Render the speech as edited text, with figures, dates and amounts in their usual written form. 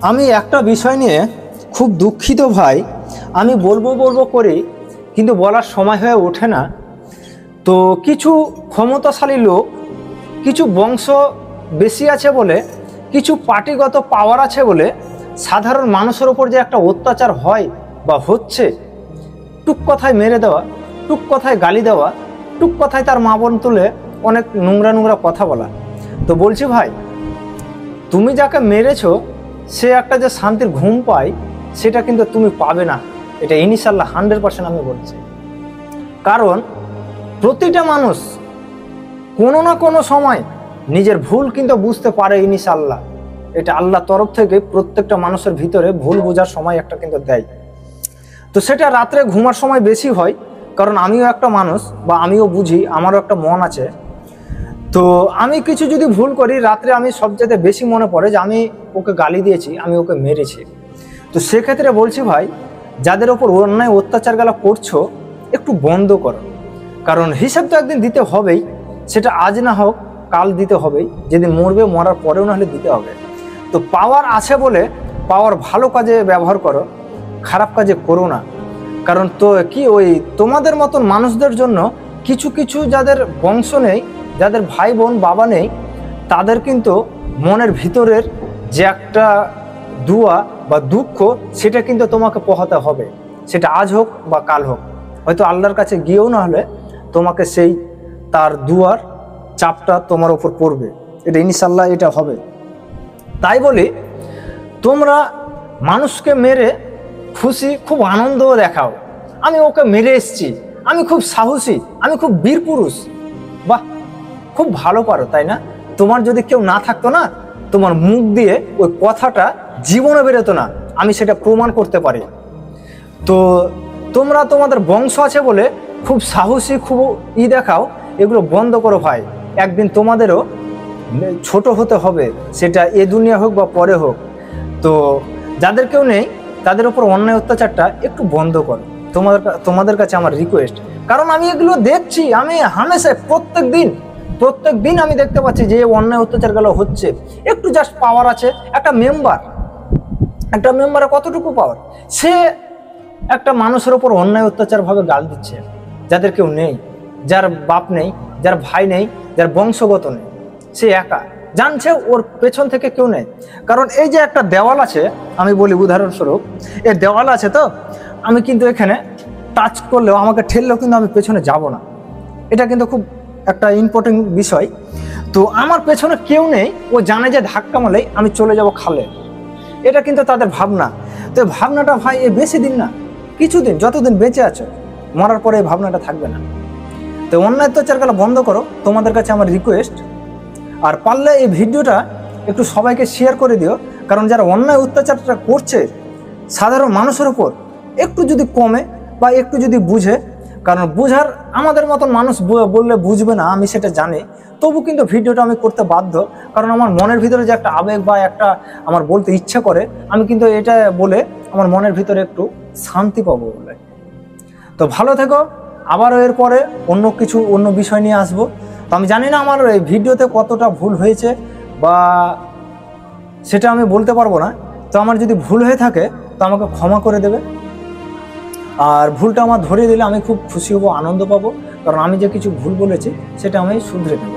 আমি একটা বিষয় নিয়ে খুব দুঃখিত ভাই। আমি বলবো করি, কিন্তু বলার সময় হয়ে ওঠে না। তো কিছু ক্ষমতাশালী লোক, কিছু বংশ বেশি আছে বলে, কিছু পার্টিগত পাওয়ার আছে বলে সাধারণ মানুষের ওপর যে একটা অত্যাচার হয় বা হচ্ছে, টুক কথায় মেরে দেওয়া, টুক কথায় গালি দেওয়া, টুক কথায় তার মা বোন তুলে অনেক নোংরা কথা বলা। তো বলছি ভাই, তুমি যাকে মেরেছো সে একটা যে শান্তির ঘুম পায় সেটা কিন্তু তুমি পাবে না। এটা ইনশাআল্লাহ 100% আমি বলছি। কারণ প্রতিটা মানুষ কোনো না কোনো সময় নিজের ভুল কিন্তু বুঝতে পারে ইনশাআল্লাহ। এটা আল্লাহর তরফ থেকে প্রত্যেকটা মানুষের ভিতরে ভুল বোঝার সময় একটা কিন্তু দেয়। তো সেটা রাত্রে ঘুমার সময় বেশি হয়, কারণ আমিও একটা মানুষ বা আমিও বুঝি, আমারও একটা মন আছে। তো আমি কিছু যদি ভুল করি রাত্রে, আমি সবচেয়ে বেশি মনে পড়ে যে আমি ওকে গালি দিয়েছি, আমি ওকে মেরেছি। তো সেক্ষেত্রে বলছি ভাই, যাদের ওপর অন্যায় অত্যাচার গেলা করছো একটু বন্ধ করো। কারণ হিসাব তো একদিন দিতে হবেই, সেটা আজ না হোক কাল দিতে হবেই। যেদিন মরবে, মরার পরেও না হলে দিতে হবে। তো পাওয়ার আছে বলে পাওয়ার ভালো কাজে ব্যবহার করো, খারাপ কাজে করো না। কারণ তো কি, ওই তোমাদের মতন মানুষদের জন্য কিছু কিছু যাদের বংশ নেই, যাদের ভাই বোন বাবা নেই, তাদের কিন্তু মনের ভিতরের যে একটা দুয়া বা দুঃখ, সেটা কিন্তু তোমাকে পোহাতে হবে। সেটা আজ হোক বা কাল হোক, হয়তো আল্লাহর কাছে গিয়েও না হলে তোমাকে সেই তার দুয়ার চাপটা তোমার ওপর পড়বে। এটা ইনশাআল্লাহ এটা হবে। তাই বলি, তোমরা মানুষকে মেরে খুশি, খুব আনন্দ দেখাও, আমি ওকে মেরে এসছি, আমি খুব সাহসী, আমি খুব বীর পুরুষ। বাহ, খুব ভালো পারো, তাই না? তোমার যদি কেউ না থাকতো না, তোমার মুখ দিয়ে ওই কথাটা জীবনে বেরোতো না, আমি সেটা প্রমাণ করতে পারি। তো তোমরা তোমাদের বংশ আছে বলে খুব সাহসী, খুব দেখাও, এগুলো বন্ধ করো ভাই। একদিন তোমাদেরও ছোট হতে হবে, সেটা এ দুনিয়া হোক বা পরে হোক। তো যাদের কেউ নেই তাদের উপর অন্যায় অত্যাচারটা একটু বন্ধ করো, তোমাদের কাছে আমার রিকোয়েস্ট। কারণ আমি এগুলো দেখছি, আমি হামেশা প্রত্যেক দিন আমি দেখতে পাচ্ছি যে অন্যায় অত্যাচারগুলো হচ্ছে। একটু জাস্ট পাওয়ার আছে, একটা মেম্বারের কতটুকু পাওয়ার, সে একটা মানুষের ওপর অন্যায় অত্যাচার ভাবে গাল দিচ্ছে। যাদের কেউ নেই, যার বাপ নেই, যার ভাই নেই, যার বংশগত নেই, সে একা জানছে ওর পেছন থেকে কেউ নেই। কারণ এই যে একটা দেওয়াল আছে, আমি বলি উদাহরণস্বরূপ, এই দেওয়াল আছে, তো আমি কিন্তু এখানে টাচ করলেও, আমাকে ঠেললেও কিন্তু আমি পেছনে যাব না। এটা কিন্তু খুব একটা ইম্পর্টেন্ট বিষয়। তো আমার পেছনে কেউ নেই, ও জানে যে ধাক্কা মারলেই আমি চলে যাব খালে। এটা কিন্তু তাদের ভাবনা। তো ভাবনাটা ভাই এ বেশি দিন না, কিছুদিন, যতদিন বেঁচে আছো, মরার পরে এই ভাবনাটা থাকবে না। তো অন্যায় অত্যাচারগুলো বন্ধ করো, তোমাদের কাছে আমার রিকোয়েস্ট। আর পারলে এই ভিডিওটা একটু সবাইকে শেয়ার করে দিও। কারণ যারা অন্যায় অত্যাচারটা করছে সাধারণ মানুষের উপর, একটু যদি কমে বা একটু যদি বুঝে, কারণ বুঝার আমাদের মতন মানুষ বললে বুঝবে না, আমি সেটা জানি, তবু কিন্তু ভিডিওটা আমি করতে বাধ্য। কারণ আমার মনের ভিতরে যে একটা আবেগ বা একটা আমার বলতে ইচ্ছা করে, আমি কিন্তু এটা বলে আমার মনের ভিতরে একটু শান্তি পাবো বলে। তো ভালো থেকো, আবারও এরপরে অন্য বিষয় নিয়ে আসবো। তো আমি জানি না আমার এই ভিডিওতে কতটা ভুল হয়েছে বা সেটা আমি বলতে পারবো না। তো আমার যদি ভুল হয়ে থাকে তো আমাকে ক্ষমা করে দেবে। আর ভুলটা আমার ধরিয়ে দিলে আমি খুব খুশি হব, আনন্দ পাবো। কারণ আমি যে কিছু ভুল বলেছি সেটা আমি শুধরে নেব।